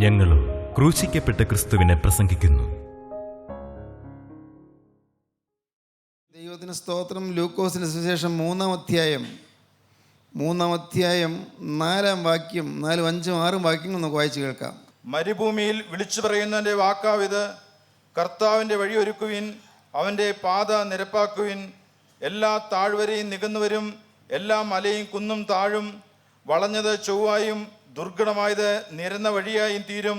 ഞങ്ങളും ക്രൂശിക്കപ്പെട്ട ക്രിസ്തുവിനെ പ്രസംഗിക്കുന്നു. ദൈവത്തിന് സ്തോത്രം. ലൂക്കോസിന് സുവിശേഷം 3-ാം അധ്യായം 4-ാം വാക്യം 4, 5, 6 വാക്യങ്ങൾ നമുക്ക് വായിച്ചു കേൾക്കാം. മരുഭൂമിയിൽ വിളിച്ചു പറയുന്നതിൻ്റെ വാക്കാവിത്: കർത്താവിൻ്റെ വഴിയൊരുക്കുവിൻ, അവൻ്റെ പാത നിരപ്പാക്കുവിൻ. എല്ലാ താഴ്വരയും നികന്നുവരും, എല്ലാ മലയും കുന്നും താഴും. വളഞ്ഞത് ചൊവ്വായും ദുർഘടമായത് നിരന്ന വഴിയായും തീരും.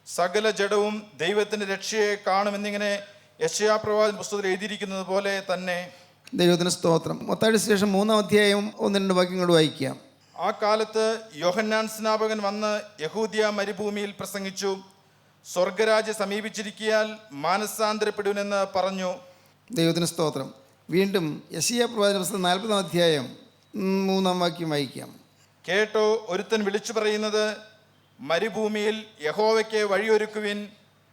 സകല ജഡവും ദൈവത്തിൻ്റെ രക്ഷയെ കാണുമെന്നിങ്ങനെ യെശയ്യാപ്രവാചകൻ പുസ്തകത്തിൽ എഴുതിയിരിക്കുന്നത് പോലെ തന്നെ. ദൈവത്തിന് സ്തോത്രം. മത്തായിയുടെ സുവിശേഷം 3-ാം അധ്യായം 1-2 വാക്യങ്ങൾ വായിക്കാം. ആ കാലത്ത് യോഹന്നാൻ സ്നാപകൻ വന്ന് യഹൂദിയ മരുഭൂമിയിൽ പ്രസംഗിച്ചു: സ്വർഗരാജ്യം സമീപിച്ചിരിക്കയാൽ മാനസാന്തരപ്പെടുവനെന്ന് പറഞ്ഞു. ദൈവത്തിന് സ്തോത്രം. വീണ്ടും യെശയ്യാപ്രവാചകന്റെ പുസ്തകം 40-ാം അധ്യായം 3-ാം വാക്യം വായിക്കാം. കേട്ടോ, ഒരുത്തൻ വിളിച്ചു പറയുന്നത്: മരുഭൂമിയിൽ യഹോവയ്ക്ക് വഴിയൊരുക്കുവിൻ,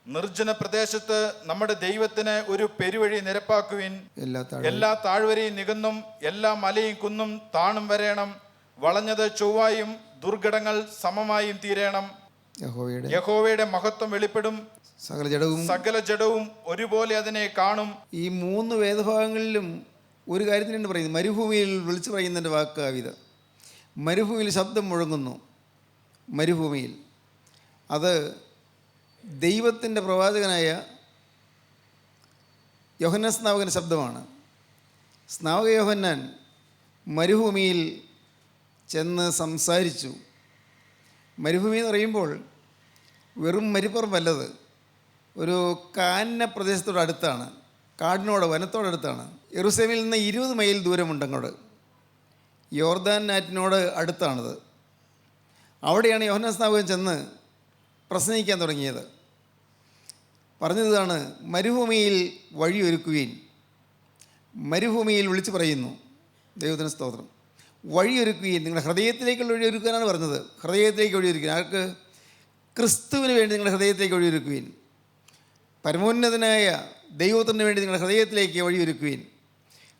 നിർജ്ജന പ്രദേശത്ത് നമ്മുടെ ദൈവത്തിന് ഒരു പെരുവഴി നിരപ്പാക്കുവിൻ. എല്ലാ താഴ്വരയും നികന്നും എല്ലാ മലയും കുന്നും താണും വരേണം. വളഞ്ഞത് ചൊവ്വായും ദുർഘടങ്ങൾ സമമായും തീരണം. യഹോവയുടെ മഹത്വം വെളിപ്പെടും, സകല ജഡവും ഒരുപോലെ അതിനെ കാണും. ഈ 3 വേദഭാഗങ്ങളിലും ഒരു കാര്യത്തിന് വേണ്ടി പറയുന്നു. മരുഭൂമിയിൽ വിളിച്ചു പറയുന്നതിൻ്റെ വാക്കാവിത്. മരുഭൂമിയിൽ ശബ്ദം മുഴങ്ങുന്നു. മരുഭൂമിയിൽ അത് ദൈവത്തിൻ്റെ പ്രവാചകനായ യോഹന്നാൻ സ്നാപകൻ്റെ ശബ്ദമാണ്. സ്നാപക യോഹന്നാൻ മരുഭൂമിയിൽ ചെന്ന് സംസാരിച്ചു. മരുഭൂമി എന്ന് പറയുമ്പോൾ വെറും മരുപ്പുറമല്ലത്, ഒരു കാനന പ്രദേശത്തോട് അടുത്താണ്, വനത്തോടടുത്താണ്. യെരൂശലേമിൽ നിന്ന് 20 മൈൽ ദൂരമുണ്ട് അങ്ങോട്ട്. യോർദാൻ നാറ്റിനോട് അടുത്താണത്. അവിടെയാണ് യോഹന്നാൻ സ്നാപകൻ ചെന്ന് പ്രസംഗിക്കാൻ തുടങ്ങിയത്. പറഞ്ഞതാണ്, മരുഭൂമിയിൽ വഴിയൊരുക്കുവീൻ. മരുഭൂമിയിൽ വിളിച്ചു പറയുന്നു. ദൈവത്തിന് സ്തോത്രം. വഴിയൊരുക്കുവീൻ. നിങ്ങളുടെ ഹൃദയത്തിലേക്കുള്ള വഴിയൊരുക്കാനാണ് പറഞ്ഞത്. ഹൃദയത്തിലേക്ക് വഴിയൊരുക്കുക. ആർക്ക്? ക്രിസ്തുവിന് വേണ്ടി നിങ്ങളുടെ ഹൃദയത്തിലേക്ക് വഴിയൊരുക്കുവീൻ. പരമോന്നതനായ ദൈവത്തിന് വേണ്ടി നിങ്ങളുടെ ഹൃദയത്തിലേക്ക് വഴിയൊരുക്കുവീൻ.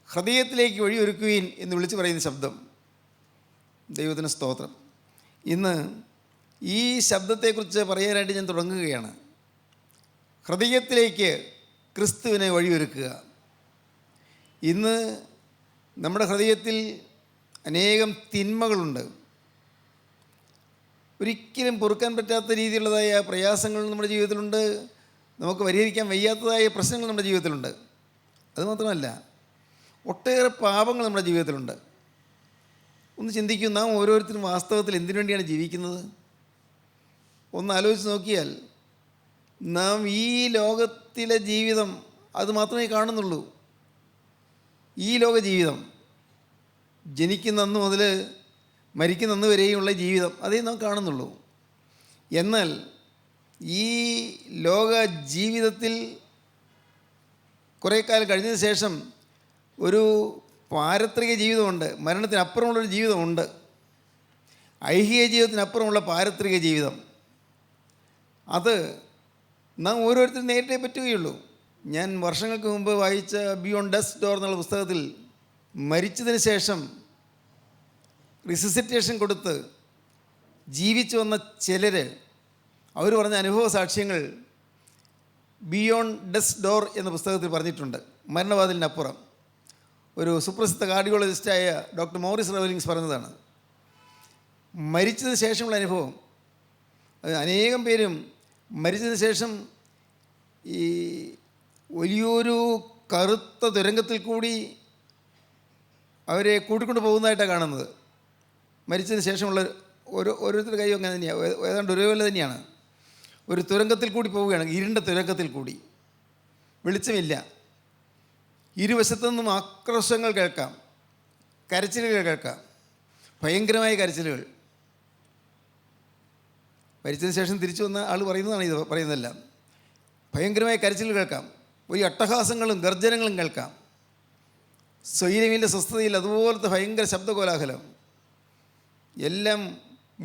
ഹൃദയത്തിലേക്ക് വഴിയൊരുക്കുവീൻ എന്ന് വിളിച്ചു പറയുന്ന ശബ്ദം. ദൈവത്തിന് സ്തോത്രം. ഇന്ന് ഈ ശബ്ദത്തെക്കുറിച്ച് പറയാനായിട്ട് ഞാൻ തുടങ്ങുകയാണ്. ഹൃദയത്തിലേക്ക് ക്രിസ്തുവിനെ വഴിയൊരുക്കുക. ഇന്ന് നമ്മുടെ ഹൃദയത്തിൽ അനേകം തിന്മകളുണ്ട്. ഒരിക്കലും പൊറുക്കാൻ പറ്റാത്ത രീതിയിലുള്ളതായ പ്രയാസങ്ങൾ നമ്മുടെ ജീവിതത്തിലുണ്ട്. നമുക്ക് പരിഹരിക്കാൻ വയ്യാത്തതായ പ്രശ്നങ്ങൾ നമ്മുടെ ജീവിതത്തിലുണ്ട്. അതുമാത്രമല്ല, ഒട്ടേറെ പാപങ്ങൾ നമ്മുടെ ജീവിതത്തിലുണ്ട്. ഒന്ന് ചിന്തിക്കൂ, നാം ഓരോരുത്തരും വാസ്തവത്തിൽ എന്തിനു വേണ്ടിയാണ് ജീവിക്കുന്നത്? ഒന്ന് ആലോചിച്ച് നോക്കിയാൽ നാം ഈ ലോകത്തിലെ ജീവിതം അത് മാത്രമേ കാണുന്നുള്ളൂ. ഈ ലോക ജീവിതം, ജനിക്കുന്ന അന്ന് മുതൽ മരിക്കുന്ന അന്ന് വരെയുള്ള ജീവിതം, അതേ നാം കാണുന്നുള്ളൂ. എന്നാൽ ഈ ലോക ജീവിതത്തിൽ കുറേ കാലം കഴിഞ്ഞതിന് ശേഷം ഒരു പാരത്രിക ജീവിതമുണ്ട്. മരണത്തിനപ്പുറമുള്ളൊരു ജീവിതമുണ്ട്. ഐഹിക ജീവിതത്തിനപ്പുറമുള്ള പാരത്രിക ജീവിതം. അത് നാം ഓരോരുത്തരും നേരിട്ടേ പറ്റുകയുള്ളൂ. ഞാൻ വർഷങ്ങൾക്ക് മുമ്പ് വായിച്ച ബിയോണ്ട് ഡെത്ത് ഡോർ എന്നുള്ള പുസ്തകത്തിൽ മരിച്ചതിന് ശേഷം റിസസിറ്റേഷൻ കൊടുത്ത് ജീവിച്ചു വന്ന ചിലർ അവർ പറഞ്ഞ അനുഭവ സാക്ഷ്യങ്ങൾ ബിയോണ്ട് ഡെത്ത് ഡോർ എന്ന പുസ്തകത്തിൽ പറഞ്ഞിട്ടുണ്ട്. മരണവാതിലിനപ്പുറം ഒരു സുപ്രസിദ്ധ കാർഡിയോളജിസ്റ്റായ ഡോക്ടർ മോറിസ് റവലിങ്സ് പറഞ്ഞതാണ്. മരിച്ചതിന് ശേഷമുള്ള അനുഭവം. അനേകം പേരും മരിച്ചതിന് ശേഷം ഈ വലിയൊരു കറുത്ത തുരങ്കത്തിൽ കൂടി അവരെ കൂട്ടിക്കൊണ്ട് പോകുന്നതായിട്ടാണ് കാണുന്നത്. മരിച്ചതിന് ശേഷമുള്ള ഓരോരുത്തരുടെ കൈയും അങ്ങനെ തന്നെയാണ്, ഏതാണ്ട് ഒരേപോലെ തന്നെയാണ്. ഒരു തുരങ്കത്തിൽ കൂടി പോവുകയാണ്, ഇരുണ്ട തുരങ്കത്തിൽ കൂടി. വെളിച്ചമില്ല. ഇരുവശത്തു നിന്നും ആക്രോശങ്ങൾ കേൾക്കാം, കരച്ചിലുകൾ കേൾക്കാം, ഭയങ്കരമായ കരച്ചിലുകൾ. മരിച്ചതിന് ശേഷം തിരിച്ചു വന്ന ആൾ പറയുന്നതാണ് ഇത് പറയുന്നതെല്ലാം. ഭയങ്കരമായ കരച്ചിലുകൾ കേൾക്കാം, വലിയ അട്ടഹാസങ്ങളും ഗർജനങ്ങളും കേൾക്കാം. സ്വൈരവിൻ്റെ സ്വസ്ഥതയിൽ അതുപോലത്തെ ഭയങ്കര ശബ്ദകോലാഹലം, എല്ലാം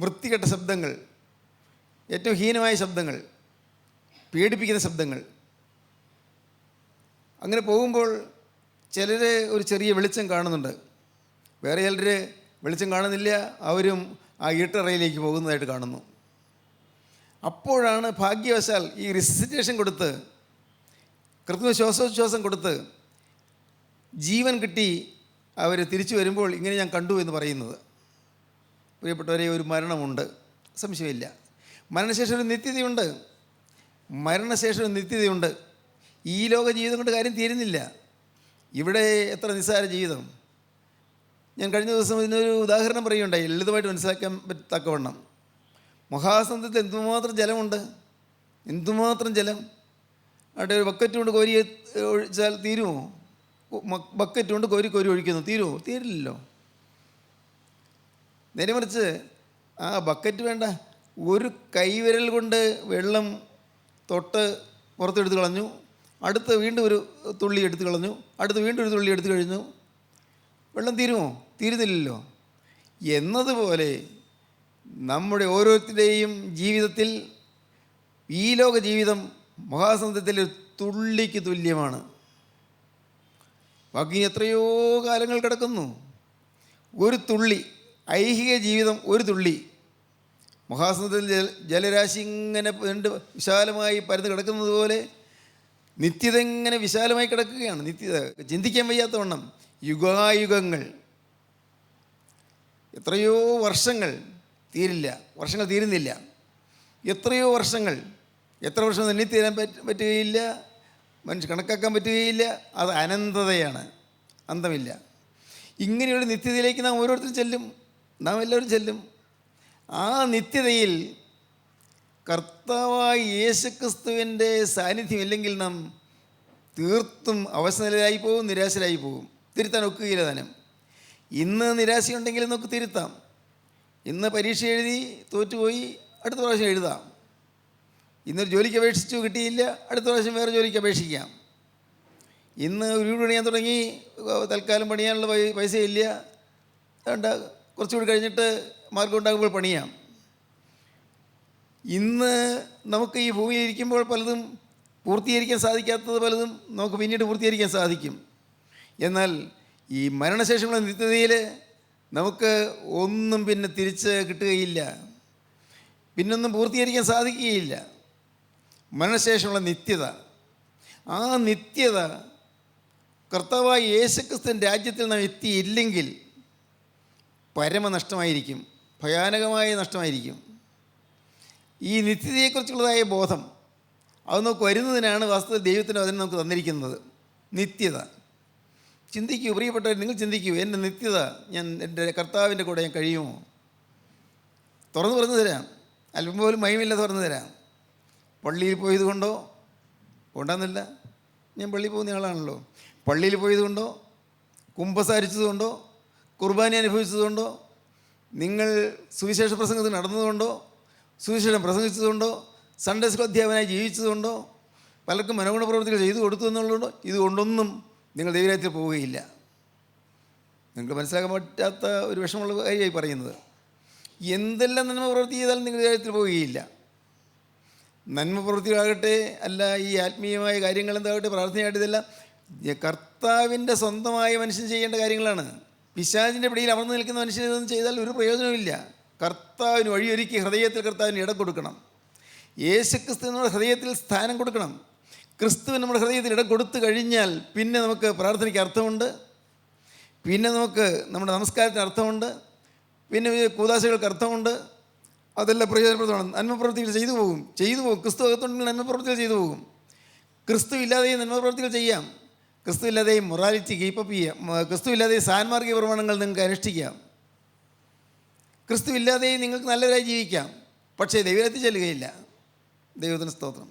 വൃത്തികെട്ട ശബ്ദങ്ങൾ, ഏറ്റവും ഹീനമായ ശബ്ദങ്ങൾ, പേടിപ്പിക്കുന്ന ശബ്ദങ്ങൾ. അങ്ങനെ പോകുമ്പോൾ ചിലർ ഒരു ചെറിയ വെളിച്ചം കാണുന്നുണ്ട്, വേറെ ചിലർ വെളിച്ചം കാണുന്നില്ല, അവരും ആ ഇരുട്ടറയിലേക്ക് പോകുന്നതായിട്ട് കാണുന്നു. അപ്പോഴാണ് ഭാഗ്യവശാൽ ഈ റിസസിറ്റേഷൻ കൊടുത്ത്, കൃത്രിമ ശ്വാസോച്ഛ്വാസം കൊടുത്ത് ജീവൻ കിട്ടി അവർ തിരിച്ചു വരുമ്പോൾ ഇങ്ങനെ ഞാൻ കണ്ടു എന്ന് പറയുന്നത്. പ്രിയപ്പെട്ടവരെ, ഒരു മരണമുണ്ട്, സംശയമില്ല. മരണശേഷം ഒരു നിത്യതയുണ്ട്. മരണശേഷം ഒരു നിത്യതയുണ്ട്. ഈ ലോക ജീവിതം കൊണ്ട് കാര്യം തീരുന്നില്ല. ഇവിടെ എത്ര നിസ്സാര ജീവിതം. ഞാൻ കഴിഞ്ഞ ദിവസം ഇതിനൊരു ഉദാഹരണം പറയുകയുണ്ടായി, ലളിതമായിട്ട് മനസ്സിലാക്കാൻ തക്കവണ്ണം. മഹാസമുദ്രത്തിൽ എന്തുമാത്രം ജലമുണ്ട്, എന്തുമാത്രം ജലം. അവിടെ ഒരു ബക്കറ്റ് കൊണ്ട് കോരി ഒഴിച്ചാൽ തീരുമോ? ബക്കറ്റ് കൊണ്ട് കോരി ഒഴിക്കുന്നു, തീരുമോ? തീരില്ലല്ലോ. നേരെ മറിച്ച് ആ ബക്കറ്റ് വേണ്ട, ഒരു കൈവിരൽ കൊണ്ട് വെള്ളം തൊട്ട് പുറത്തെടുത്ത് കളഞ്ഞു, അടുത്ത് വീണ്ടും ഒരു തുള്ളി എടുത്ത് കളഞ്ഞു, അടുത്ത് വീണ്ടും ഒരു തുള്ളി എടുത്തു കഴിഞ്ഞു. വെള്ളം തീരുമോ? തീരുന്നില്ലല്ലോ. എന്നതുപോലെ നമ്മുടെ ഓരോരുത്തരുടെയും ജീവിതത്തിൽ ഈ ലോക ജീവിതം മഹാസമുദ്രത്തിൽ ഒരു തുള്ളിക്ക് തുല്യമാണ്. ബാക്കി എത്രയോ കാലങ്ങൾ കിടക്കുന്നു. ഒരു തുള്ളി, ഐഹിക ജീവിതം ഒരു തുള്ളി. മഹാസമുദ്രത്തിൽ ജലരാശി ഇങ്ങനെ വിശാലമായി പരന്ന് കിടക്കുന്നത് പോലെ നിത്യത ഇങ്ങനെ വിശാലമായി കിടക്കുകയാണ്. നിത്യത ചിന്തിക്കാൻ വയ്യാത്ത വണ്ണം യുഗായുഗങ്ങൾ, എത്രയോ വർഷങ്ങൾ തീരില്ല, വർഷങ്ങൾ തീരുന്നില്ല. എത്രയോ വർഷങ്ങൾ, എത്ര വർഷം എണ്ണി തീരാൻ പറ്റുകയില്ല, മനുഷ്യ കണക്കാക്കാൻ പറ്റുകയില്ല. അത് അനന്തതയാണ്, അന്തമില്ല. ഇങ്ങനെയുള്ള നിത്യതയിലേക്ക് നാം ഓരോരുത്തരും ചെല്ലും, നാം എല്ലാവരും ചെല്ലും. ആ നിത്യതയിൽ കർത്താവായ യേശുക്രിസ്തുവിൻ്റെ സാന്നിധ്യം ഇല്ലെങ്കിൽ നാം തീർത്തും അവസരരായി പോകും, നിരാശരായി പോകും. തിരുത്താൻ ഒക്കുകയില്ല താനും. ഇന്ന് നിരാശയുണ്ടെങ്കിൽ നമുക്ക് തിരുത്താം. ഇന്ന് പരീക്ഷ എഴുതി തോറ്റുപോയി, അടുത്ത പ്രാവശ്യം എഴുതാം. ഇന്നൊരു ജോലിക്ക് അപേക്ഷിച്ചു, കിട്ടിയില്ല, അടുത്ത പ്രാവശ്യം വേറെ ജോലിക്ക് അപേക്ഷിക്കാം. ഇന്ന് ഒരു വീട് പണിയാൻ തുടങ്ങി, തൽക്കാലം പണിയാനുള്ള പൈസയില്ല, വേണ്ട കുറച്ചുകൂടി കഴിഞ്ഞിട്ട് മാർഗം ഉണ്ടാകുമ്പോൾ പണിയാം. ഇന്ന് നമുക്ക് ഈ ഭൂമിയിൽ ഇരിക്കുമ്പോൾ പലതും പൂർത്തീകരിക്കാൻ സാധിക്കാത്തത് പലതും നമുക്ക് പിന്നീട് പൂർത്തീകരിക്കാൻ സാധിക്കും. എന്നാൽ ഈ മരണശേഷമുള്ള നിത്യതയിൽ നമുക്ക് ഒന്നും പിന്നെ തിരിച്ച് കിട്ടുകയില്ല, പിന്നൊന്നും പൂർത്തീകരിക്കാൻ സാധിക്കുകയില്ല. മരണശേഷമുള്ള നിത്യത, ആ നിത്യത കർത്താവായ യേശുക്രിസ്തുവിൻ്റെ രാജ്യത്തിൽ നാം എത്തിയില്ലെങ്കിൽ പരമനഷ്ടമായിരിക്കും, ഭയാനകമായ നഷ്ടമായിരിക്കും. ഈ നിത്യതയെക്കുറിച്ചുള്ളതായ ബോധം അത് നമുക്ക് വരുന്നതിനാണ് വാസ്തവത്തിൽ ദൈവത്തിന് അതിന് നമുക്ക് തന്നിരിക്കുന്നത്. നിത്യത ചിന്തിക്കൂ പ്രിയപ്പെട്ടവർ, നിങ്ങൾ ചിന്തിക്കൂ, എൻ്റെ നിത്യത ഞാൻ എൻ്റെ കർത്താവിൻ്റെ കൂടെ ഞാൻ കഴിയുമോ? തുറന്നു തരാം, അല്പം പോലും മയമില്ല, തുറന്നു തരാം. പള്ളിയിൽ പോയത് കൊണ്ടോ കൊണ്ടാന്നില്ല, ഞാൻ പള്ളിയിൽ പോകുന്ന ആളാണല്ലോ. പള്ളിയിൽ പോയത് കൊണ്ടോ, കുമ്പസാരിച്ചതുകൊണ്ടോ, കുർബാന അനുഭവിച്ചതുകൊണ്ടോ, നിങ്ങൾ സുവിശേഷ പ്രസംഗത്തിൽ നടന്നതുകൊണ്ടോ, സുവിശേഷം പ്രസംഗിച്ചതുകൊണ്ടോ, സൺഡേ സ്കൂൾ അധ്യാപകനായി ജീവിച്ചതുകൊണ്ടോ, പലർക്കും മനോഗുണ പ്രവൃത്തികൾ ചെയ്തു കൊടുത്തു എന്നുള്ളതുകൊണ്ടോ, ഇതുകൊണ്ടൊന്നും നിങ്ങൾ ദൈവരാജ്യത്തിൽ പോവുകയില്ല. നിങ്ങൾക്ക് മനസ്സിലാക്കാൻ പറ്റാത്ത ഒരു വിഷമമുള്ള കാര്യമായി പറയുന്നത്. എന്തെല്ലാം നന്മ പ്രവൃത്തി ചെയ്താലും നിങ്ങൾ ദൈവരാജ്യത്തിൽ പോവുകയില്ല. നന്മ പ്രവൃത്തികളാകട്ടെ, അല്ല ഈ ആത്മീയമായ കാര്യങ്ങൾ എന്താകട്ടെ, പ്രാർത്ഥനയായിട്ട്, ഇതെല്ലാം കർത്താവിൻ്റെ സ്വന്തമായ മനുഷ്യൻ ചെയ്യേണ്ട കാര്യങ്ങളാണ്. പിശാചിൻ്റെ പിടിയിൽ അമർന്നു നിൽക്കുന്ന മനുഷ്യൻ ഇതൊന്നും ചെയ്താൽ ഒരു പ്രയോജനമില്ല. കർത്താവിന് വഴിയൊരുക്കി ഹൃദയത്തിൽ കർത്താവിന് ഇടം കൊടുക്കണം. യേശുക്രിസ്തു നമ്മുടെ ഹൃദയത്തിൽ സ്ഥാനം കൊടുക്കണം. ക്രിസ്തുവിന് നമ്മുടെ ഹൃദയത്തിൽ ഇടം കൊടുത്തു കഴിഞ്ഞാൽ പിന്നെ നമുക്ക് പ്രാർത്ഥനയ്ക്ക് അർത്ഥമുണ്ട്, പിന്നെ നമുക്ക് നമ്മുടെ നമസ്കാരത്തിന് അർത്ഥമുണ്ട്, പിന്നെ കൂദാശകൾക്ക് അർത്ഥമുണ്ട്. അതെല്ലാം പ്രയോജനപ്രദമാണ്. നന്മപ്രവൃത്തികൾ ചെയ്തു പോകും. ക്രിസ്തു അകത്തുണ്ടെങ്കിൽ നന്മപ്രവൃത്തികൾ ചെയ്തു പോകും. ക്രിസ്തു ഇല്ലാതെയും നന്മപ്രവൃത്തികൾ ചെയ്യാം. ക്രിസ്തു ഇല്ലാതെയും മൊറാലിറ്റി കീപ്പപ്പ് ചെയ്യാം. ക്രിസ്തു ഇല്ലാതെയും സാൻമാർഗിക പ്രമാണങ്ങൾ നിങ്ങൾക്ക് അനുഷ്ഠിക്കാം. ക്രിസ്തു ഇല്ലാതെയും നിങ്ങൾക്ക് നല്ലവരായി ജീവിക്കാം. പക്ഷേ ദൈവത്തിൽ ചെല്ലുകയില്ല. ദൈവത്തിന് സ്തോത്രം.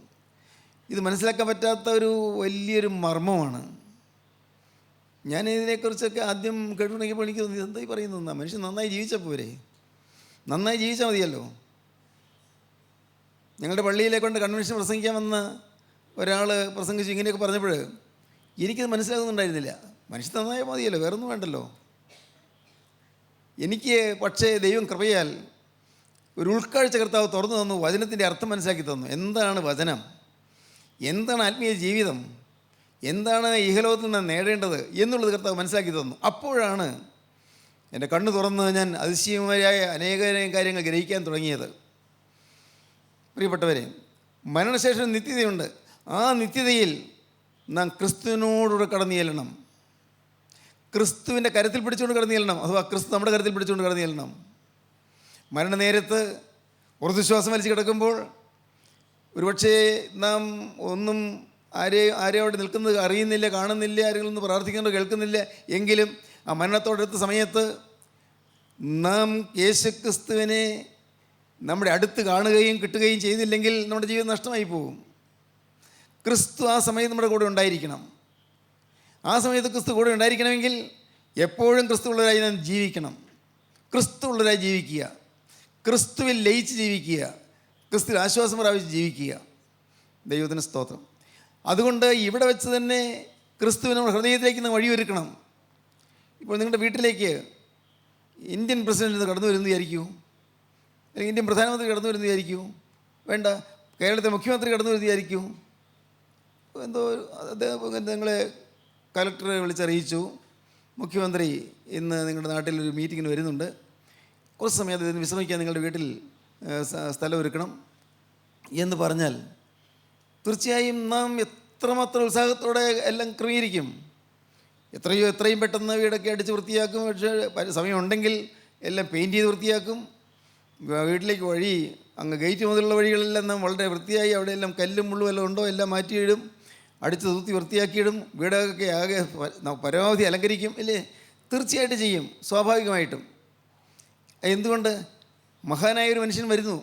ഇത് മനസ്സിലാക്കാൻ പറ്റാത്ത ഒരു വലിയൊരു മർമ്മമാണ്. ഞാൻ ഇതിനെക്കുറിച്ചൊക്കെ ആദ്യം കേട്ടുണ്ടെങ്കിൽ എനിക്ക് തോന്നി, എന്തായി പറയുന്നത്, മനുഷ്യൻ നന്നായി ജീവിച്ചാൽ പോരെ, നന്നായി ജീവിച്ചാൽ മതിയല്ലോ. ഞങ്ങളുടെ പള്ളിയിലെ കൊണ്ട് കൺവെൻഷൻ പ്രസംഗിക്കാൻ വന്ന ഒരാൾ പ്രസംഗിച്ചു ഇങ്ങനെയൊക്കെ പറഞ്ഞപ്പോൾ എനിക്കത് മനസ്സിലാകുന്നുണ്ടായിരുന്നില്ല. മനുഷ്യൻ നന്നായാൽ മതിയല്ലോ, വേറൊന്നും വേണ്ടല്ലോ. എനിക്ക് പക്ഷേ ദൈവം കൃപയാൽ ഒരു ഉൾക്കാഴ്ച കർത്താവ് തുറന്നു തന്നു. വചനത്തിൻ്റെ അർത്ഥം മനസ്സിലാക്കി തന്നു. എന്താണ് വചനം, എന്താണ് ആത്മീയ ജീവിതം, എന്താണ് ഇഹലോകത്തിൽ നിന്ന് നേടേണ്ടത് എന്നുള്ളത് കർത്താവ് മനസ്സിലാക്കി തന്നു. അപ്പോഴാണ് എൻ്റെ കണ്ണ് തുറന്ന് ഞാൻ അതിശയമായ അനേകം കാര്യങ്ങൾ ഗ്രഹിക്കാൻ തുടങ്ങിയത്. പ്രിയപ്പെട്ടവരെ, മരണശേഷം നിത്യതയുണ്ട്. ആ നിത്യതയിൽ നാം ക്രിസ്തുവിനോടുകൂടെ കടന്നു ചെല്ലണം. ക്രിസ്തുവിൻ്റെ കരത്തിൽ പിടിച്ചുകൊണ്ട് കടന്നു ചെല്ലണം, അഥവാ ക്രിസ്തു നമ്മുടെ കരത്തിൽ പിടിച്ചുകൊണ്ട് കടന്നു ചെല്ലണം. മരണനേരത്ത് ഉറച്ചുശ്വാസം വലിച്ച് കിടക്കുമ്പോൾ ഒരുപക്ഷേ നാം ഒന്നും ആരെയും അവിടെ നിൽക്കുന്നത് അറിയുന്നില്ല, കാണുന്നില്ല, ആരെങ്കിലും ഒന്ന് പ്രാർത്ഥിക്കുന്നത് കേൾക്കുന്നില്ല. എങ്കിലും ആ മരണത്തോടടുത്ത സമയത്ത് നാം യേശുക്രിസ്തുവിനെ നമ്മുടെ അടുത്ത് കാണുകയും കിട്ടുകയും ചെയ്തില്ലെങ്കിൽ നമ്മുടെ ജീവിതം നഷ്ടമായി പോകും. ക്രിസ്തു ആ സമയത്ത് നമ്മുടെ കൂടെ ഉണ്ടായിരിക്കണം. ആ സമയത്ത് ക്രിസ്തു കൂടെ ഉണ്ടായിരിക്കണമെങ്കിൽ എപ്പോഴും ക്രിസ്തുവുള്ളവരായി നാം ജീവിക്കണം. ക്രിസ്തുവുള്ളവരായി ജീവിക്കുക, ക്രിസ്തുവിൽ ലയിച്ച് ജീവിക്കുക, ക്രിസ്തുവിൽ ആശ്വാസം പ്രാപിച്ച് ജീവിക്കുക. ദൈവത്തിന് സ്തോത്രം. അതുകൊണ്ട് ഇവിടെ വെച്ച് തന്നെ ക്രിസ്തുവിനെ നമ്മുടെ ഹൃദയത്തിലേക്ക് നാം വഴിയൊരുക്കണം. ഇപ്പോൾ നിങ്ങളുടെ വീട്ടിലേക്ക് ഇന്ത്യൻ പ്രസിഡന്റ് കടന്നു വരുന്നു വിചാരിക്കൂ, അല്ലെങ്കിൽ ഇന്ത്യൻ പ്രധാനമന്ത്രി കടന്നു വരുന്നു വിചാരിക്കൂ, വേണ്ട കേരളത്തിലെ മുഖ്യമന്ത്രി കടന്നു വരുന്നു വിചാരിക്കൂ. എന്തോ അദ്ദേഹം നിങ്ങളെ കലക്ടറെ വിളിച്ചറിയിച്ചു, മുഖ്യമന്ത്രി ഇന്ന് നിങ്ങളുടെ നാട്ടിലൊരു മീറ്റിങ്ങിന് വരുന്നുണ്ട്, കുറച്ച് സമയത്ത് വിശ്രമിക്കാൻ നിങ്ങളുടെ വീട്ടിൽ സ്ഥലം ഒരുക്കണം എന്ന് പറഞ്ഞാൽ തീർച്ചയായും നാം എത്രമാത്രം ഉത്സാഹത്തോടെ എല്ലാം ക്രമീകരിക്കും. എത്രയും പെട്ടെന്ന് വീടൊക്കെ അടിച്ച് വൃത്തിയാക്കും. പക്ഷേ സമയമുണ്ടെങ്കിൽ എല്ലാം പെയിൻറ്റ് ചെയ്ത് വൃത്തിയാക്കും. വീട്ടിലേക്ക് വഴി അങ്ങ് ഗേറ്റ് മുതലുള്ള വഴികളെല്ലാം നാം വളരെ വൃത്തിയായി അവിടെയെല്ലാം കല്ലും മുള്ളും എല്ലാം ഉണ്ടോ എല്ലാം മാറ്റിയിടും, അടിച്ച് തൂത്തി വൃത്തിയാക്കിയിടും. വീടൊക്കെ ആകെ പരമാവധി അലങ്കരിക്കും അല്ലേ? തീർച്ചയായിട്ടും ചെയ്യും, സ്വാഭാവികമായിട്ടും. എന്തുകൊണ്ട്? മഹാനായ ഒരു മനുഷ്യൻ വരുന്നു,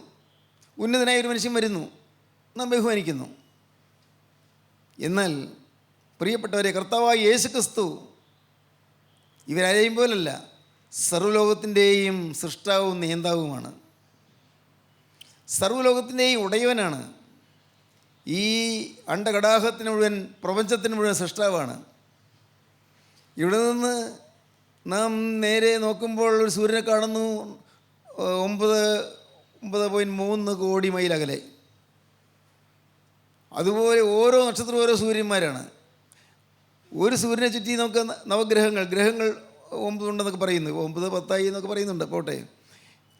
ഉന്നതനായ ഒരു മനുഷ്യൻ വരുന്നു, നാം ബഹുമാനിക്കുന്നു. എന്നാൽ പ്രിയപ്പെട്ടവരെ, കർത്താവായ യേശുക്രിസ്തു ഇവരാരെയും പോലല്ല, സർവ്വലോകത്തിൻ്റെയും സൃഷ്ടാവും നിയന്താവുമാണ്, സർവ്വലോകത്തിൻ്റെയും ഉടയവനാണ്. ഈ അണ്ടകടാഹത്തിന് മുഴുവൻ, പ്രപഞ്ചത്തിന് മുഴുവൻ സൃഷ്ടാവാണ്. ഇവിടെ നിന്ന് നാം നേരെ നോക്കുമ്പോൾ ഒരു സൂര്യനെ കാണുന്നു 9.3 കോടി മൈൽ അകലെ. അതുപോലെ ഓരോ നക്ഷത്രം ഓരോ സൂര്യന്മാരാണ്. ഒരു സൂര്യനെ ചുറ്റി നമുക്ക് ഗ്രഹങ്ങൾ 9 ഉണ്ടെന്നൊക്കെ പറയുന്നു, 9, 10 എന്നൊക്കെ പറയുന്നുണ്ട്, പോട്ടെ.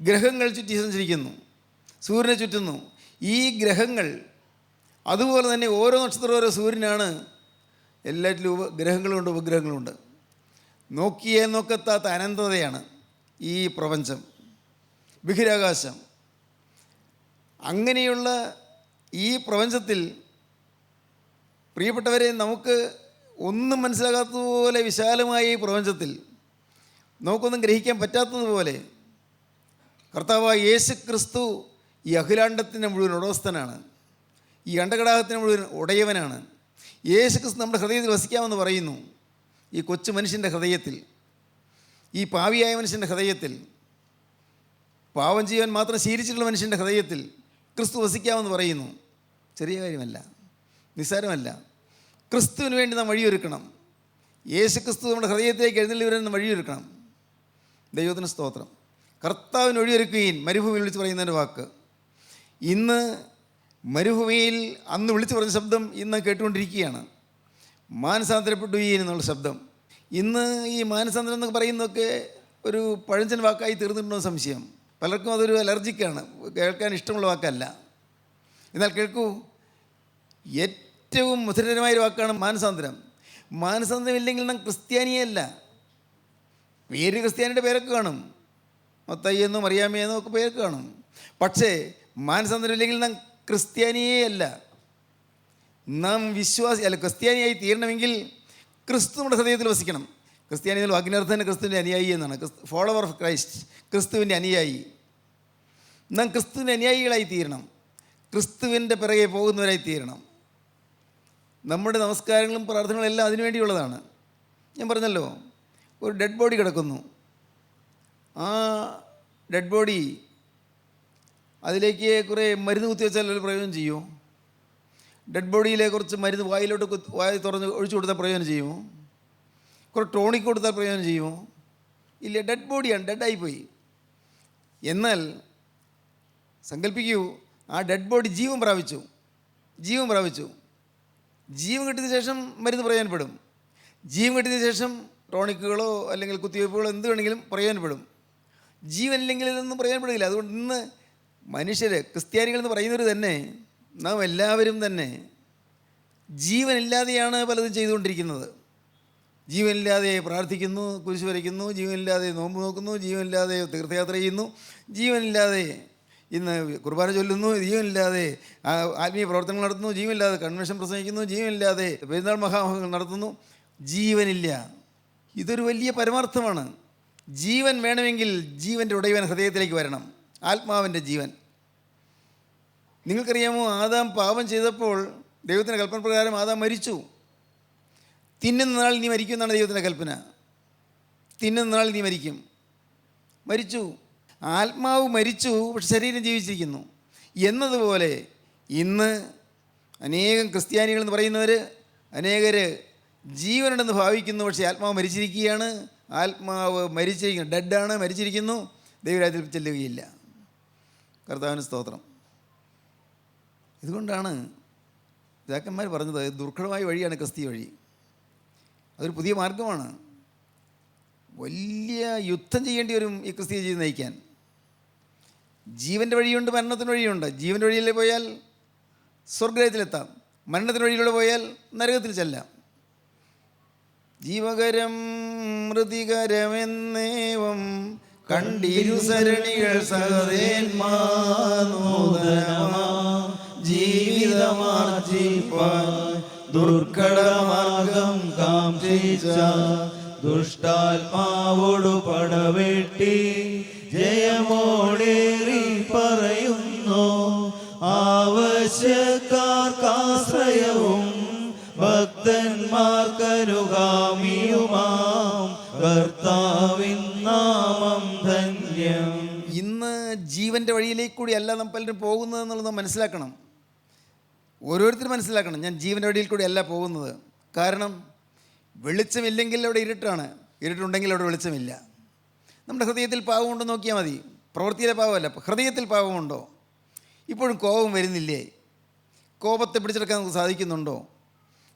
ഗ്രഹങ്ങൾ ചുറ്റി സഞ്ചരിക്കുന്നു, സൂര്യനെ ചുറ്റുന്നു. ഈ ഗ്രഹങ്ങൾ അതുപോലെ തന്നെ ഓരോ നക്ഷത്രം ഓരോ സൂര്യനാണ്. എല്ലാറ്റിലും ഗ്രഹങ്ങളുമുണ്ട്, ഉപഗ്രഹങ്ങളുമുണ്ട്. നോക്കത്താത്ത അനന്തതയാണ് ഈ പ്രപഞ്ചം, ബഹിരാകാശം. അങ്ങനെയുള്ള ഈ പ്രപഞ്ചത്തിൽ പ്രിയപ്പെട്ടവരെ, നമുക്ക് ഒന്നും മനസ്സിലാകാത്തതുപോലെ വിശാലമായ ഈ പ്രപഞ്ചത്തിൽ നമുക്കൊന്നും ഗ്രഹിക്കാൻ പറ്റാത്തതുപോലെ കർത്താവായ യേശു ക്രിസ്തു ഈ അഖിലാണ്ടത്തിൻ്റെ മുഴുവൻ ഉടമസ്ഥനാണ്, ഈ അണ്ടകടാഹത്തിന് മുഴുവൻ ഉടയവനാണ്. യേശു ക്രിസ്തു നമ്മുടെ ഹൃദയത്തിൽ വസിക്കാമെന്ന് പറയുന്നു. ഈ കൊച്ചു മനുഷ്യൻ്റെ ഹൃദയത്തിൽ, ഈ പാവിയായ മനുഷ്യൻ്റെ ഹൃദയത്തിൽ, പാവം ചെയ്യാൻ മാത്രം ശീലിച്ചിട്ടുള്ള മനുഷ്യൻ്റെ ഹൃദയത്തിൽ ക്രിസ്തു വസിക്കാമെന്ന് പറയുന്നു. ചെറിയ കാര്യമല്ല, നിസ്സാരമല്ല. ക്രിസ്തുവിന് വേണ്ടി നാം വഴിയൊരുക്കണം. യേശു ക്രിസ്തു നമ്മുടെ ഹൃദയത്തിലേക്ക് എഴുന്നള്ളി വരുന്ന വഴിയൊരുക്കണം. ദൈവത്തിന് സ്തോത്രം. കർത്താവിന് വഴിയൊരുക്കുകയും മരുഭൂമിയിൽ വിളിച്ച് പറയുന്നതിൻ്റെ വാക്ക്. ഇന്ന് മരുഭൂമിയിൽ അന്ന് വിളിച്ചു പറഞ്ഞ ശബ്ദം ഇന്ന് കേട്ടുകൊണ്ടിരിക്കുകയാണ്. മാനസാന്തരപ്പെടുകയും എന്നുള്ള ശബ്ദം. ഇന്ന് ഈ മാനസാന്തരം എന്നൊക്കെ പറയുന്നതൊക്കെ ഒരു പഴഞ്ചൻ വാക്കായി തീർന്നിട്ടുണ്ടോ സംശയം. പലർക്കും അതൊരു അലർജിക്കാണ്, കേൾക്കാൻ ഇഷ്ടമുള്ള വാക്കല്ല. എന്നാൽ കേൾക്കൂ, ഏറ്റവും മധുരമായൊരു വാക്കാണ് മാനസാന്തരം. മാനസാന്തരം ഇല്ലെങ്കിൽ നാം ക്രിസ്ത്യാനിയല്ല. പേര് ക്രിസ്ത്യാനിയുടെ പേരൊക്കെ കാണും, മത്തായിയെന്നോ മറിയാമ്മയെന്നോ ഒക്കെ പേരൊക്കെ കാണും. പക്ഷേ മാനസാന്തരം ഇല്ലെങ്കിൽ നാം ക്രിസ്ത്യാനിയേ അല്ല. നാം ക്രിസ്ത്യാനിയായി തീരണമെങ്കിൽ ക്രിസ്തു നമ്മുടെ ഹൃദയത്തിൽ വസിക്കണം. ക്രിസ്ത്യാനി എന്നുള്ള വാക്കിനർത്ഥം ക്രിസ്തുവിൻ്റെ അനുയായി എന്നാണ്. ഫോളോവർ ഓഫ് ക്രൈസ്റ്റ്, ക്രിസ്തുവിൻ്റെ അനുയായി. നാം ക്രിസ്തുവിൻ്റെ അനുയായികളായി തീരണം, ക്രിസ്തുവിൻ്റെ പിറകെ പോകുന്നവരായി തീരണം. നമ്മുടെ നമസ്കാരങ്ങളും പ്രാർത്ഥനകളും എല്ലാം അതിനുവേണ്ടിയുള്ളതാണ്. ഞാൻ പറഞ്ഞല്ലോ, ഒരു ഡെഡ് ബോഡി കിടക്കുന്നു. ആ ഡെഡ് ബോഡി അതിലേക്ക് കുറേ മരുന്ന് കുത്തിവെച്ചാൽ ഒരു പ്രയോജനം ചെയ്യുമോ? ഡെഡ് ബോഡിയിലെ കുറച്ച് മരുന്ന് വായി തുറന്ന് ഒഴിച്ചു കൊടുത്താൽ പ്രയോജനം ചെയ്യുമോ? കുറേ ടോണിക് കൊടുത്താൽ പ്രയോജനം ചെയ്യുമോ? ഇല്ല. ഡെഡ് ബോഡിയാണ്, ഡെഡായിപ്പോയി. എന്നാൽ സങ്കല്പിക്കൂ, ആ ഡെഡ് ബോഡി ജീവൻ പ്രാപിച്ചു. ജീവൻ കിട്ടിയതിന് ശേഷം മരുന്ന് പ്രയോജനപ്പെടും. ജീവൻ കിട്ടിയതിന് ശേഷം ടോണിക്കുകളോ അല്ലെങ്കിൽ കുത്തിവയ്പ്പുകളോ എന്ത് വേണമെങ്കിലും പ്രയോജനപ്പെടും. ജീവനില്ലെങ്കിൽ ഇതൊന്നും പ്രയോജനപ്പെടുകയില്ല. അതുകൊണ്ട് ഇന്ന് മനുഷ്യർ, ക്രിസ്ത്യാനികളെന്ന് പറയുന്നവർ തന്നെ, നാം എല്ലാവരും തന്നെ ജീവനില്ലാതെയാണ് പലതും ചെയ്തുകൊണ്ടിരിക്കുന്നത്. ജീവനില്ലാതെ പ്രാർത്ഥിക്കുന്നു, കുരിശ് വരയ്ക്കുന്നു, ജീവനില്ലാതെ നോമ്പ് നോക്കുന്നു, ജീവനില്ലാതെ തീർത്ഥയാത്ര ചെയ്യുന്നു, ജീവനില്ലാതെ ഇന്ന് കുർബാന ചൊല്ലുന്നു, ജീവനില്ലാതെ ആത്മീയ പ്രവർത്തനങ്ങൾ നടത്തുന്നു, ജീവനില്ലാതെ കൺവെൻഷൻ പ്രസംഗിക്കുന്നു, ജീവനില്ലാതെ പെരുന്നാൾ മഹാമഹങ്ങൾ നടത്തുന്നു. ജീവനില്ല. ഇതൊരു വലിയ പരമാർത്ഥമാണ്. ജീവൻ വേണമെങ്കിൽ ജീവൻ്റെ ഉടയവൻ ഹൃദയത്തിലേക്ക് വരണം, ആത്മാവിൻ്റെ ജീവൻ. നിങ്ങൾക്കറിയാമോ, ആദാം പാപം ചെയ്തപ്പോൾ ദൈവത്തിൻ്റെ കൽപ്പന പ്രകാരം ആദാം മരിച്ചു. തിന്നുന്ന നാൾ നീ മരിക്കും എന്നാണ് ദൈവത്തിൻ്റെ കൽപ്പന. തിന്നുന്ന നാൾ നീ മരിച്ചു. ആത്മാവ് മരിച്ചു, പക്ഷെ ശരീരം ജീവിച്ചിരിക്കുന്നു. എന്നതുപോലെ ഇന്ന് അനേകം ക്രിസ്ത്യാനികളെന്ന് പറയുന്നവർ അനേകർ ജീവനുണ്ടെന്ന് ഭാവിക്കുന്നു, പക്ഷേ ആത്മാവ് മരിച്ചിരിക്കുകയാണ്. ആത്മാവ് മരിച്ചിരിക്കുന്നു, ഡെഡാണ്, മരിച്ചിരിക്കുന്നു, ദൈവരാജ്യത്തിൽ ചെല്ലുകയില്ല. കർത്താവിന് സ്തോത്രം. ഇതുകൊണ്ടാണ് പിതാക്കന്മാർ പറഞ്ഞത് ദുർഘടമായ വഴിയാണ് ക്രിസ്തീയ വഴി. അതൊരു പുതിയ മാർഗമാണ്. വലിയ യുദ്ധം ചെയ്യേണ്ടി വരും ഈ ക്രിസ്തീയ ജീവിതം നയിക്കാൻ. ജീവൻ്റെ വഴിയുണ്ട്, മരണത്തിൻ്റെ വഴിയുണ്ട്. ജീവൻ്റെ വഴിയിലേ പോയാൽ സ്വർഗ്ഗത്തിലെത്താം, മരണത്തിൻ്റെ വഴിയിലൂടെ പോയാൽ നരകത്തിൽ ചെല്ലാം. ജീവകരം മൃതികരമെന്നേവം കണ്ടിരു സരണികൾ സഹദേന്മാനൂതനമാ ജീവിതമാർജിപ്പാൻ ദുർഘടമാർഗം കാംക്ഷിച്ച ദുഷ്ടാത്മാവോടു പടവെട്ടി ജയമോടേറി പറയുന്നു ആവശ്യക്കാർക്കാശ്രയവും ഭക്തന്മാർക്കനുഗാമിയുമാം കർത്താവിൻ നാമം ധന്യം. ഇന്ന് ജീവൻ്റെ വഴിയിലേക്ക് കൂടി അല്ല നാം പലരും പോകുന്നത് എന്നുള്ളത് മനസ്സിലാക്കണം. ഓരോരുത്തരും മനസ്സിലാക്കണം, ഞാൻ ജീവൻ്റെ വഴിയിൽ കൂടി അല്ല പോകുന്നത്. കാരണം വെളിച്ചമില്ലെങ്കിൽ അവിടെ ഇരുട്ടാണ്, ഇരുട്ടുണ്ടെങ്കിൽ അവിടെ വെളിച്ചമില്ല. നമ്മുടെ ഹൃദയത്തിൽ പാവമുണ്ടോ നോക്കിയാൽ മതി. പ്രവൃത്തിയിലെ പാവമല്ല, ഹൃദയത്തിൽ പാവമുണ്ടോ? ഇപ്പോഴും കോപം വരുന്നില്ലേ? കോപത്തെ പിടിച്ചെടുക്കാൻ നമുക്ക് സാധിക്കുന്നുണ്ടോ?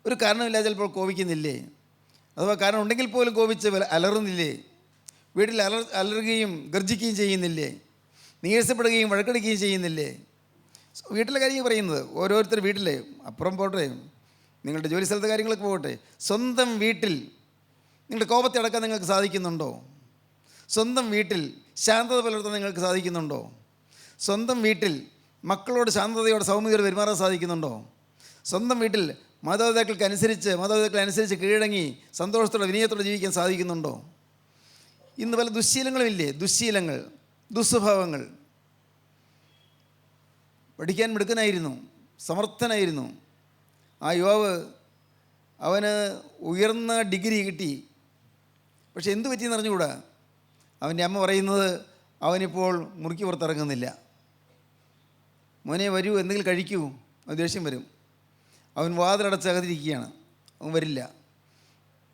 ഒരു കാരണമില്ല ചിലപ്പോൾ കോപിക്കുന്നില്ലേ? അഥവാ കാരണം ഉണ്ടെങ്കിൽ പോലും കോപിച്ച് അലറുന്നില്ലേ? വീട്ടിൽ അലറുകയും ഗർജിക്കുകയും ചെയ്യുന്നില്ലേ? നീരസപ്പെടുകയും വഴക്കടിക്കുകയും ചെയ്യുന്നില്ലേ? വീട്ടിലെ കാര്യം പറയുന്നത്, ഓരോരുത്തർ വീട്ടിലെ അപ്പുറം പോട്ടെ, നിങ്ങളുടെ ജോലി സ്ഥലത്തെ കാര്യങ്ങളൊക്കെ പോകട്ടെ, സ്വന്തം വീട്ടിൽ നിങ്ങളുടെ കോപത്തെ അടക്കാൻ നിങ്ങൾക്ക് സാധിക്കുന്നുണ്ടോ? സ്വന്തം വീട്ടിൽ ശാന്തത പുലർത്താൻ നിങ്ങൾക്ക് സാധിക്കുന്നുണ്ടോ? സ്വന്തം വീട്ടിൽ മക്കളോട് ശാന്തതയോടെ സൗമ്യതയോടെ പെരുമാറാൻ സാധിക്കുന്നുണ്ടോ? സ്വന്തം വീട്ടിൽ മാതാപിതാക്കൾക്കനുസരിച്ച് കീഴടങ്ങി സന്തോഷത്തോടെ വിനയത്തോടെ ജീവിക്കാൻ സാധിക്കുന്നുണ്ടോ? ഇന്ന് പല ദുശ്ശീലങ്ങളുമില്ലേ? ദുശ്ശീലങ്ങൾ, ദുസ്വഭാവങ്ങൾ. പഠിക്കാൻ മിടുക്കനായിരുന്നു, സമർത്ഥനായിരുന്നു ആ യുവാവ്. അവന് ഉയർന്ന ഡിഗ്രി കിട്ടി. പക്ഷെ എന്തു പറ്റിയെന്ന് അറിഞ്ഞുകൂടാ. അവൻ്റെ അമ്മ പറയുന്നത് അവനിപ്പോൾ മുറിക്ക് പുറത്തിറങ്ങുന്നില്ല. മോനെ വരൂ, എന്തെങ്കിലും കഴിക്കൂ. അവൻ ദേഷ്യം വരും. അവൻ വാതിലടച്ച് അകത്തിരിക്കുകയാണ്, അവൻ വരില്ല.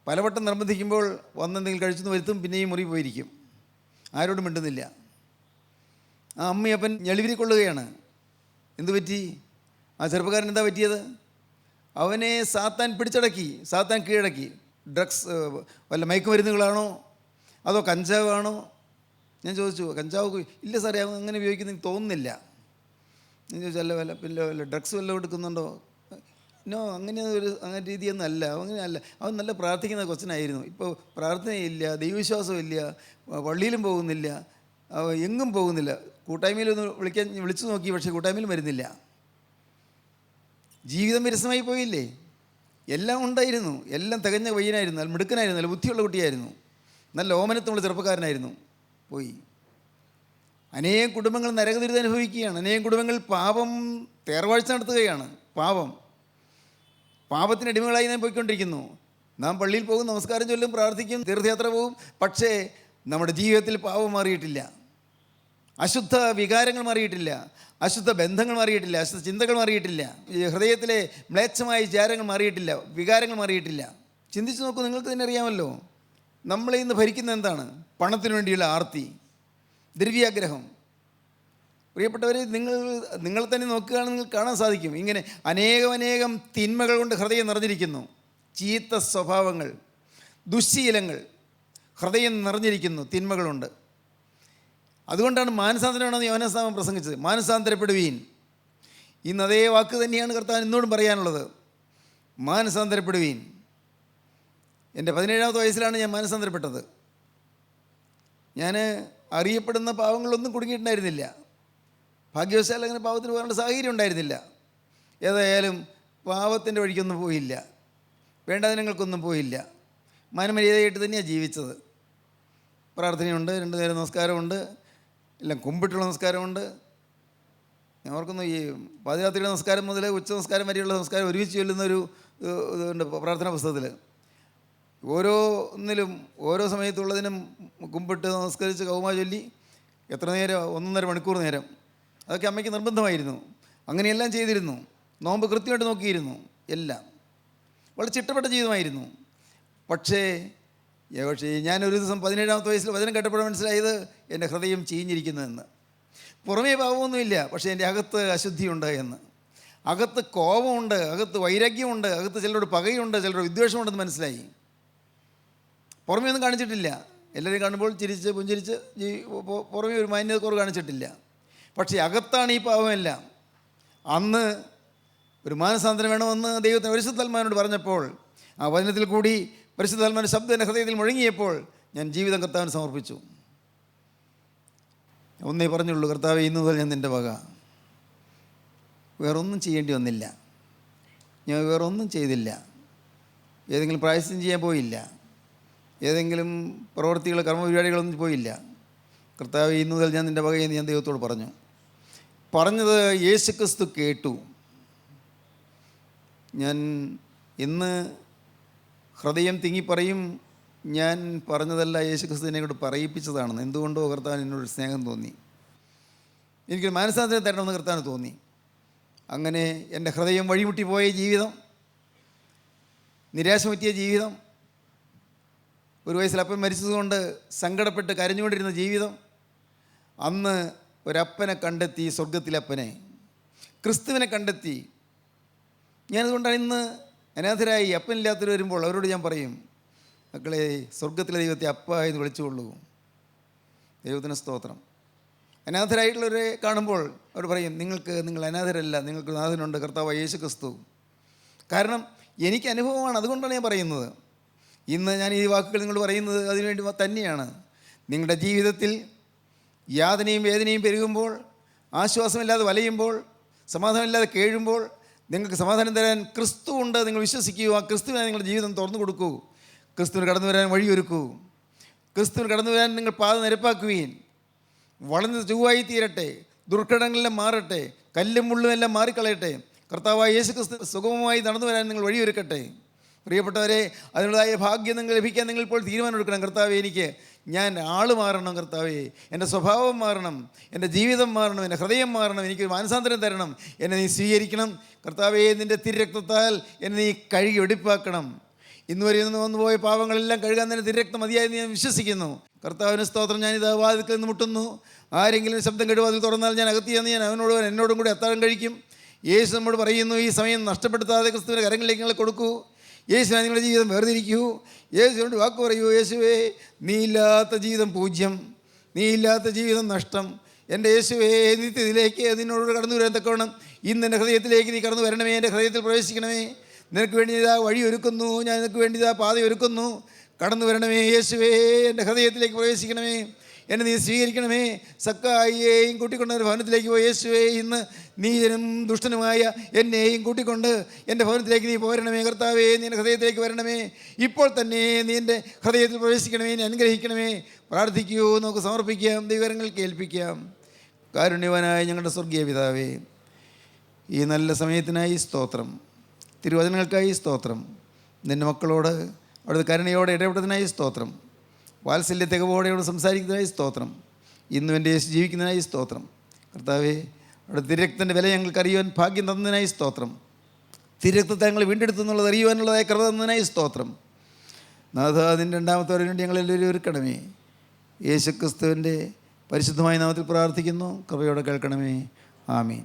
പലവട്ടം നിർബന്ധിക്കുമ്പോൾ വന്നെന്തെങ്കിലും കഴിച്ചെന്ന് വരുത്തും, പിന്നെയും മുറി പോയിരിക്കും, ആരോടും മിണ്ടുന്നില്ല. ആ അമ്മയപ്പൻ ഞെളിവിരിക്കൊള്ളുകയാണ്. എന്തു പറ്റി? ആ ചെറുപ്പക്കാരൻ എന്താ പറ്റിയത്? അവനെ സാത്താൻ പിടിച്ചടക്കി, സാത്താൻ കീഴടക്കി. ഡ്രഗ്സ് വല്ല മയക്കുമരുന്നുകളാണോ അതോ കഞ്ചാവാണോ? ഞാൻ ചോദിച്ചു, കഞ്ചാവ് ഇല്ല സാറേ, അങ്ങനെ ഉപയോഗിക്കുന്ന തോന്നുന്നില്ല. ഞാൻ ചോദിച്ചു, അല്ല വല്ല ഡ്രഗ്സ് വല്ലതും എടുക്കുന്നുണ്ടോ? നോ, അങ്ങനെ രീതിയൊന്നും അല്ല, അങ്ങനെയല്ല. അവൻ നല്ല പ്രാർത്ഥിക്കുന്ന കൊച്ചനായിരുന്നു. ഇപ്പോൾ പ്രാർത്ഥനയില്ല, ദൈവവിശ്വാസമില്ല, പള്ളിയിലും പോകുന്നില്ല, എങ്ങും പോകുന്നില്ല. കൂട്ടായ്മയിലൊന്ന് വിളിച്ചു നോക്കി, പക്ഷേ കൂട്ടായ്മയിലും വരുന്നില്ല. ജീവിതം വിരസമായി പോയില്ലേ? എല്ലാം ഉണ്ടായിരുന്നു, എല്ലാം തികഞ്ഞ പയ്യനായിരുന്നു, നല്ല മിടുക്കനായിരുന്നു, നല്ല ബുദ്ധിയുള്ള കുട്ടിയായിരുന്നു, നല്ല ഓമനത്തുള്ള ചെറുപ്പക്കാരനായിരുന്നു. പോയി. അനേകം കുടുംബങ്ങൾ നരകദുരിതം അനുഭവിക്കുകയാണ്. അനേകം കുടുംബങ്ങൾ പാപം തേർവാഴ്ച നടത്തുകയാണ്. പാപത്തിന് അടിമകളായി നാം പോയിക്കൊണ്ടിരിക്കുന്നു. നാം പള്ളിയിൽ പോകും, നമസ്കാരം ചൊല്ലും, പ്രാർത്ഥിക്കും, തീർത്ഥയാത്ര പോകും. പക്ഷേ നമ്മുടെ ജീവിതത്തിൽ പാപം മാറിയിട്ടില്ല, അശുദ്ധ വികാരങ്ങൾ മാറിയിട്ടില്ല, അശുദ്ധ ബന്ധങ്ങൾ മാറിയിട്ടില്ല, അശുദ്ധ ചിന്തകൾ മാറിയിട്ടില്ല, ഹൃദയത്തിലെ മ്ലേച്ഛമായ വിചാരങ്ങൾ മാറിയിട്ടില്ല, വികാരങ്ങൾ മാറിയിട്ടില്ല. ചിന്തിച്ച് നോക്കൂ, നിങ്ങൾക്ക് തന്നെ അറിയാമല്ലോ. നമ്മളെ ഇന്ന് ഭരിക്കുന്ന എന്താണ്? പണത്തിനു വേണ്ടിയുള്ള ആർത്തി, ദ്രവ്യാഗ്രഹം. പ്രിയപ്പെട്ടവരെ, നിങ്ങൾ തന്നെ നോക്കുകയാണെങ്കിൽ നിങ്ങൾക്ക് കാണാൻ സാധിക്കും. ഇങ്ങനെ അനേകം തിന്മകൾ കൊണ്ട് ഹൃദയം നിറഞ്ഞിരിക്കുന്നു. ചീത്ത സ്വഭാവങ്ങൾ, ദുശ്ശീലങ്ങൾ, ഹൃദയം നിറഞ്ഞിരിക്കുന്നു, തിന്മകളുണ്ട്. അതുകൊണ്ടാണ് മാനസാന്തരമാണെന്ന് യോഹന്നാൻ പ്രസംഗിച്ചത്. മാനസാന്തരപ്പെടുവീൻ. ഇന്ന് അതേ വാക്ക് തന്നെയാണ് കർത്താൻ എന്നോടും പറയാനുള്ളത്. മാനസാന്തരപ്പെടുവീൻ. എൻ്റെ 17-ാമത്തെ വയസ്സിലാണ് ഞാൻ മാനസാന്തരപ്പെട്ടത്. ഞാൻ അറിയപ്പെടുന്ന പാവങ്ങളൊന്നും കുടുങ്ങിയിട്ടുണ്ടായിരുന്നില്ല. ഭാഗ്യവശാൽ അങ്ങനെ പാവത്തിന് പോകാനുള്ള സാഹചര്യം ഉണ്ടായിരുന്നില്ല. ഏതായാലും പാവത്തിൻ്റെ വഴിക്കൊന്നും പോയില്ല, വേണ്ടാതിനങ്ങൾക്കൊന്നും പോയില്ല. മനമര്യാദയായിട്ട് തന്നെയാണ് ജീവിച്ചത്. പ്രാർത്ഥനയുണ്ട്, 2 നേരം നമസ്കാരമുണ്ട്, എല്ലാം കുമ്പിട്ടുള്ള നമസ്കാരമുണ്ട്. ഞാൻ ഓർക്കുന്നു, ഈ പാതിരാത്രിയുടെ നമസ്കാരം മുതൽ ഉച്ച നമസ്കാരം വരെയുള്ള നമസ്കാരം ഒരുമിച്ച് ചൊല്ലുന്നൊരു ഇതുണ്ട് പ്രാർത്ഥനാ പുസ്തകത്തിൽ. ഓരോന്നിലും ഓരോ സമയത്തുള്ളതിനും കുമ്പിട്ട് നമസ്കരിച്ച് കൗമാ ചൊല്ലി എത്ര നേരം? 1.5 മണിക്കൂർ നേരം. അതൊക്കെ അമ്മയ്ക്ക് നിർബന്ധമായിരുന്നു. അങ്ങനെയെല്ലാം ചെയ്തിരുന്നു. നോമ്പ് കൃത്യമായിട്ട് നോക്കിയിരുന്നു. എല്ലാം വളരെ ചിട്ടപ്പെട്ട ജീവിതമായിരുന്നു. പക്ഷേ ഞാനൊരു ദിവസം 17-ാമത്തെ വയസ്സിൽ വചനം കേട്ടപ്പോൾ മനസ്സിലായത് എൻ്റെ ഹൃദയം ചീഞ്ഞിരിക്കുന്നതെന്ന്. പുറമേ പാവമൊന്നുമില്ല, പക്ഷേ എൻ്റെ അകത്ത് അശുദ്ധിയുണ്ട് എന്ന്. അകത്ത് കോപമുണ്ട്, അകത്ത് വൈരാഗ്യമുണ്ട്, അകത്ത് ചിലരോട് പകയുണ്ട്, ചിലരോട് വിദ്വേഷമുണ്ടെന്ന് മനസ്സിലായി. പുറമേ ഒന്നും കാണിച്ചിട്ടില്ല. എല്ലാവരെയും കാണുമ്പോൾ ചിരിച്ച് പുഞ്ചിരിച്ച് പുറമേ ഒരു മാന്യത കുറവ് കാണിച്ചിട്ടില്ല. പക്ഷേ അകത്താണ് ഈ പാവമെല്ലാം. അന്ന് ഒരു മാനസാന്തരം വേണമെന്ന് ദൈവത്തിന് പരിശുദ്ധാത്മാവിനോട് പറഞ്ഞപ്പോൾ ആ വചനത്തിൽ കൂടി പരിശുദ്ധാത്മാവിൻ്റെ ശബ്ദം എൻ്റെ ഹൃദയത്തിൽ മുഴങ്ങിയപ്പോൾ ഞാൻ ജീവിതം കർത്താവിന് സമർപ്പിച്ചു. ഒന്നേ പറഞ്ഞുള്ളൂ, കർത്താവേ, ഇന്നു മുതൽ ഞാൻ നിൻ്റെ വക. വേറൊന്നും ചെയ്യേണ്ടി വന്നില്ല, ഞാൻ വേറൊന്നും ചെയ്തില്ല. ഏതെങ്കിലും പ്രായശ്ചിത്തം ചെയ്യാൻ പോയില്ല, ഏതെങ്കിലും പ്രവൃത്തികൾ കർമ്മപരിപാടികളൊന്നും പോയില്ല. കർത്താവേ, ഇന്നു മുതൽ ഞാൻ നിൻ്റെ വകയെന്ന് ഞാൻ ദൈവത്തോട് പറഞ്ഞു. പറഞ്ഞത് യേശുക്രിസ്തു കേട്ടു. ഞാൻ ഇന്ന് ഹൃദയം തിങ്ങിപ്പറയും, ഞാൻ പറഞ്ഞതല്ല, യേശുക്രിസ്തു എന്നെ കൊണ്ട് പറയിപ്പിച്ചതാണെന്ന്. എന്തുകൊണ്ടോ കർത്താവിന് എന്നോട് സ്നേഹം തോന്നി, എനിക്കൊരു മാനസാന്തരം തരണമെന്ന് കർത്താവിന് തോന്നി. അങ്ങനെ എൻ്റെ ഹൃദയം വഴിമുട്ടിപ്പോയ ജീവിതം, നിരാശ പറ്റിയ ജീവിതം, ഒരു വയസ്സിൽ അപ്പൻ മരിച്ചതുകൊണ്ട് സങ്കടപ്പെട്ട് കരഞ്ഞുകൊണ്ടിരുന്ന ജീവിതം, അന്ന് ഒരപ്പനെ കണ്ടെത്തി, സ്വർഗത്തിലപ്പനെ, ക്രിസ്തുവിനെ കണ്ടെത്തി. ഞാനതുകൊണ്ടാണ് ഇന്ന് അനാഥരായി അപ്പനില്ലാത്തവർ വരുമ്പോൾ അവരോട് ഞാൻ പറയും, മക്കളെ, സ്വർഗത്തിലെ ദൈവത്തെ അപ്പ എന്ന് വിളിച്ചുകൊള്ളൂ. ദൈവത്തിന് സ്തോത്രം. അനാഥരായിട്ടുള്ളവരെ കാണുമ്പോൾ അവർ പറയും, നിങ്ങൾ അനാഥരല്ല, നിങ്ങൾക്ക് നാഥനുണ്ട്, കർത്താവ് യേശു ക്രിസ്തു. കാരണം എനിക്ക് അനുഭവമാണ്, അതുകൊണ്ടാണ് ഞാൻ പറയുന്നത്. ഇന്ന് ഞാൻ ഈ വാക്കുകൾ നിങ്ങൾ പറയുന്നത് അതിനുവേണ്ടി തന്നെയാണ്. നിങ്ങളുടെ ജീവിതത്തിൽ യാതനയും വേദനയും പെരുകുമ്പോൾ, ആശ്വാസമില്ലാതെ വലയുമ്പോൾ, സമാധാനമില്ലാതെ കേഴുമ്പോൾ, നിങ്ങൾക്ക് സമാധാനം തരാൻ ക്രിസ്തു ഉണ്ട്. നിങ്ങൾ വിശ്വസിക്കൂ. ആ ക്രിസ്തുവിനെ നിങ്ങളുടെ ജീവിതം തുറന്നു കൊടുക്കൂ. ക്രിസ്തുവിന് കടന്നു വരാൻ വഴിയൊരുക്കൂ. ക്രിസ്തുവിന് കടന്നു വരാൻ നിങ്ങൾ പാത നിരപ്പാക്കുവീൻ. വളർന്ന് ചൊവ്വായി തീരട്ടെ, ദുർഘടങ്ങളെല്ലാം മാറട്ടെ, കല്ലും മുള്ളും എല്ലാം മാറിക്കളയട്ടെ. കർത്താവായ യേശു ക്രിസ്തു സുഗമമായി നടന്നു വരാൻ നിങ്ങൾ വഴിയൊരുക്കട്ടെ. പ്രിയപ്പെട്ടവരെ, അതിനുള്ളതായ ഭാഗ്യം നിങ്ങൾ ലഭിക്കാൻ നിങ്ങൾ ഇപ്പോൾ തീരുമാനമെടുക്കണം. കർത്താവേ, ഞാൻ ആൾ മാറണം, കർത്താവേ, എൻ്റെ സ്വഭാവം മാറണം, എൻ്റെ ജീവിതം മാറണം, എൻ്റെ ഹൃദയം മാറണം, എനിക്കൊരു മാനസാന്തരം തരണം, എന്നെ നീ സ്വീകരിക്കണം. കർത്താവേ, നിൻ്റെ തിരുരക്തത്താൽ എന്നെ നീ കഴുകി വെടിപ്പാക്കണം. ഇന്നുവരെ വന്നുപോയ പാവങ്ങളെല്ലാം കഴുകാൻ തന്നെ തിരുരക്തം മതിയായെന്ന് ഞാൻ വിശ്വസിക്കുന്നു. കർത്താവിന് സ്തോത്രം. ഞാനിത് വാതിൽക്കൽ നിന്ന് മുട്ടുന്നു. ആരെങ്കിലും ശബ്ദം കേട്ട് വാതിൽ തുറന്നാൽ ഞാൻ അകത്ത് ചെന്ന് ഞാൻ എന്നോടും കൂടി അത്താഴം കഴിക്കും. യേശു നമ്മോട് പറയുന്നു, ഈ സമയം നഷ്ടപ്പെടുത്താതെ ക്രിസ്തുവിൻ്റെ കരങ്ങളിലേക്ക് നിങ്ങൾ കൊടുക്കൂ. യേശുവിനെ നിങ്ങളുടെ ജീവിതം വേർതിരിക്കൂ. യേശുവിനോട് വാക്ക് പറയൂ, യേശുവേ, നീ ഇല്ലാത്ത ജീവിതം പൂജ്യം, നീ ഇല്ലാത്ത ജീവിതം നഷ്ടം. എൻ്റെ യേശുവേ, നിത്യത്തിലേക്ക് നിന്നോട് കടന്നു വരാൻ തക്കവണ്ണം ഇന്ന് എൻ്റെ ഹൃദയത്തിലേക്ക് നീ കടന്നു വരണമേ, എൻ്റെ ഹൃദയത്തിൽ പ്രവേശിക്കണമേ. നിനക്ക് വേണ്ടി ഇതാ വഴി ഒരുക്കുന്നു, ഞാൻ നിനക്ക് വേണ്ടി ഇതാ പാത ഒരുക്കുന്നു. കടന്നു വരണമേ യേശുവേ, എൻ്റെ ഹൃദയത്തിലേക്ക് പ്രവേശിക്കണമേ, എന്നെ നീ സ്വീകരിക്കണമേ. സക്കായിയെയും കൂട്ടിക്കൊണ്ട് എൻ്റെ ഭവനത്തിലേക്ക് പോയി യേശുവേ, ഇന്ന് നീചനും ദുഷ്ടനുമായ എന്നെയും കൂട്ടിക്കൊണ്ട് എൻ്റെ ഭവനത്തിലേക്ക് നീ പോരണമേ. കർത്താവേ, നീ എൻ്റെ ഹൃദയത്തിലേക്ക് വരണമേ. ഇപ്പോൾ തന്നെ നീ എൻ്റെ ഹൃദയത്തിൽ പ്രവേശിക്കണമേ, നീ അനുഗ്രഹിക്കണമേ. പ്രാർത്ഥിക്കൂ, നമുക്ക് സമർപ്പിക്കാം, ദൈവകരങ്ങൾ കേൾപ്പിക്കാം. കാരുണ്യവാനായ ഞങ്ങളുടെ സ്വർഗീയ പിതാവേ, ഈ നല്ല സമയത്തിനായി സ്തോത്രം, തിരുവചനങ്ങൾക്കായി സ്തോത്രം, നിൻ്റെ മക്കളോട് അവിടുത്തെ കരുണയോടെ ഇടപെട്ടതിനായി സ്തോത്രം, വാത്സല്യ തികവോടെയോട് സംസാരിക്കുന്നതിനായി സ്തോത്രം, ഇന്നും എൻ്റെ യേശു ജീവിക്കുന്നതിനായി സ്തോത്രം. കർത്താവേ, അവിടെ തിരുരക്തൻ്റെ വില ഞങ്ങൾക്ക് അറിയുവാൻ ഭാഗ്യം തന്നതിനായി സ്തോത്രം, തിരുരക്തത്തെ ഞങ്ങൾ വീണ്ടെടുത്തു എന്നുള്ളത് അറിയുവാനുള്ളതായ കൃപ തന്നതിനായി സ്തോത്രം. നാഥ, അതിൻ്റെ രണ്ടാമത്തവരെ വേണ്ടി ഞങ്ങളെല്ലാവരും ഒരുക്കണമേ. യേശു ക്രിസ്തുവിൻ്റെ പരിശുദ്ധമായ നാമത്തിൽ പ്രാർത്ഥിക്കുന്നു, കൃപയോടെ കേൾക്കണമേ. ആമീൻ.